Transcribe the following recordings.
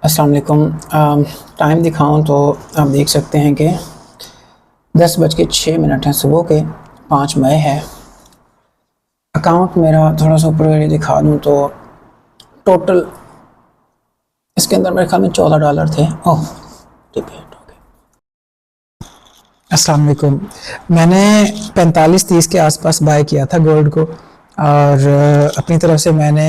अस्सलाम वालेकुम। टाइम दिखाऊं तो आप देख सकते हैं कि 10:06 हैं, सुबह के 5 मई है। अकाउंट मेरा थोड़ा सा ऊपर दिखा दूं तो टोटल इसके अंदर मेरे ख्याल में $14 थे। ओह, डिबेट हो गई। अस्सलाम वालेकुम। मैंने 45-30 के आसपास बाय किया था गोल्ड को, और अपनी तरफ से मैंने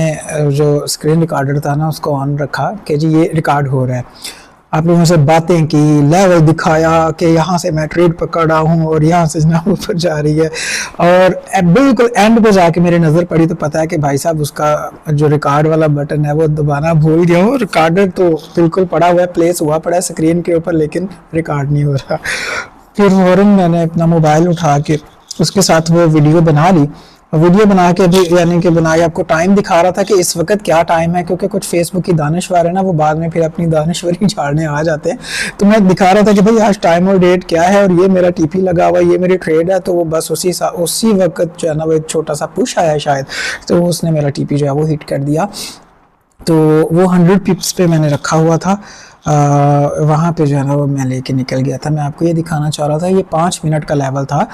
जो स्क्रीन रिकॉर्डर था ना उसको ऑन रखा कि जी ये रिकॉर्ड हो रहा है। आप लोगों से बातें की, लेवल दिखाया कि यहाँ से मैं ट्रेड पकड़ रहा हूँ और यहाँ से ना ऊपर जा रही है, और बिल्कुल एंड पे जाके मेरी नज़र पड़ी तो पता है कि भाई साहब उसका जो रिकॉर्ड वाला बटन है वो दबाना भूल गया हूँ। रिकॉर्डर तो बिल्कुल पड़ा हुआ है, प्लेस हुआ पड़ा है स्क्रीन के ऊपर, लेकिन रिकॉर्ड नहीं हो रहा। फिर फ़ौरन मैंने अपना मोबाइल उठा के उसके साथ वो वीडियो बना ली। वीडियो बना के भी यानी कि बनाई, आपको टाइम दिखा रहा था कि इस वक्त क्या टाइम है, क्योंकि कुछ फेसबुक की दानिशवर है ना, वो बाद में फिर अपनी दानिशवरी झाड़ने आ जाते हैं। तो मैं दिखा रहा था कि भाई आज टाइम और डेट क्या है, और ये मेरा टीपी लगा हुआ है, ये मेरी ट्रेड है। तो वो बस उसी वक्त जो है ना वो एक छोटा सा पुश आया शायद, तो उसने मेरा टीपी जो है वो हिट कर दिया। तो वो 100 पिप्स पे मैंने रखा हुआ था, वहाँ पे जो है ना वो मैं लेके निकल गया था। मैं आपको ये दिखाना चाह रहा था, ये 5 मिनट का लेवल था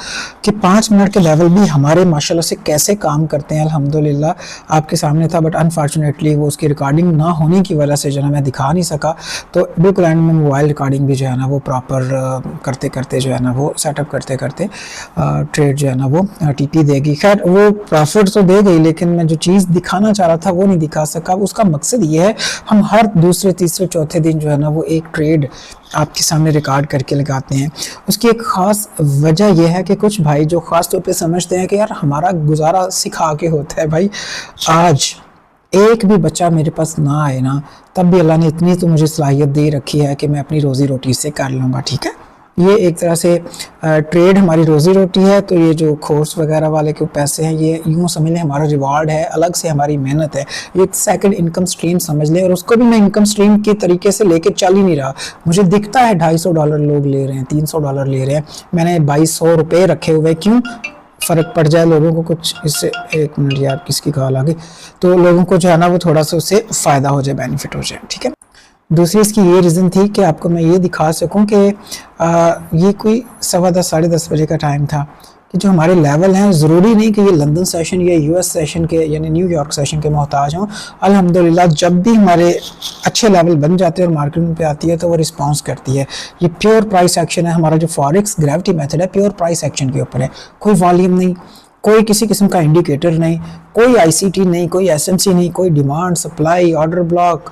कि 5 मिनट के लेवल भी हमारे माशाल्लाह से कैसे काम करते हैं। अल्हम्दुलिल्लाह आपके सामने था, बट अनफॉर्चुनेटली वो उसकी रिकॉर्डिंग ना होने की वजह से जो है मैं दिखा नहीं सका। तो बिल्कुल एंड में मोबाइल रिकॉर्डिंग भी जो है ना वो प्रॉपर करते करते जो है ना वो सेटअप करते करते ट्रेड जो है ना वो टीपी देगी। खैर वो प्रॉफिट तो दे गई, लेकिन मैं जो चीज़ दिखाना चाह रहा था वो नहीं दिखा सका। उसका मकसद ये है, हम हर दूसरे तीसरे चौथे दिन जो है ना वो एक ट्रेड आपके सामने रिकॉर्ड करके लगाते हैं। उसकी एक ख़ास वजह यह है कि कुछ भाई जो ख़ास तौर पे समझते हैं कि यार हमारा गुजारा सिखा के होता है। भाई आज एक भी बच्चा मेरे पास ना आए ना, तब भी अल्लाह ने इतनी तो मुझे सलाहियत दे रखी है कि मैं अपनी रोज़ी रोटी से कर लूँगा। ठीक है, ये एक तरह से ट्रेड हमारी रोज़ी रोटी है। तो ये जो कोर्स वगैरह वाले के पैसे हैं, ये यूँ समझ लें हमारा रिवार्ड है, अलग से हमारी मेहनत है। ये एक सेकंड इनकम स्ट्रीम समझ लें, और उसको भी मैं इनकम स्ट्रीम के तरीके से लेके चल ही नहीं रहा। मुझे दिखता है $250 लोग ले रहे हैं, $300 ले रहे हैं, मैंने ₹2200 रखे हुए। क्यों? फ़र्क पड़ जाए लोगों को कुछ इससे। एक मिनट यार, किसकी कॉल आ गई। तो लोगों को जो है ना वो थोड़ा सा उससे फ़ायदा हो जाए, बेनिफिट हो जाए। ठीक है, दूसरी इसकी ये रीज़न थी कि आपको मैं ये दिखा सकूं कि ये कोई 10:15 10:30 बजे का टाइम था कि जो हमारे लेवल हैं, ज़रूरी नहीं कि ये लंदन सेशन या यूएस सेशन के यानी न्यूयॉर्क सेशन के मोहताज हों। अल्हम्दुलिल्लाह जब भी हमारे अच्छे लेवल बन जाते हैं और मार्केट में पे आती है तो वो रिस्पॉन्स करती है। ये प्योर प्राइस एक्शन है। हमारा जो फॉरेक्स ग्रेविटी मेथड है प्योर प्राइस एक्शन के ऊपर है। कोई वॉल्यूम नहीं, कोई किसी किस्म का इंडिकेटर नहीं, कोई आईसीटी नहीं, कोई एसएमसी नहीं, कोई डिमांड सप्लाई ऑर्डर ब्लॉक,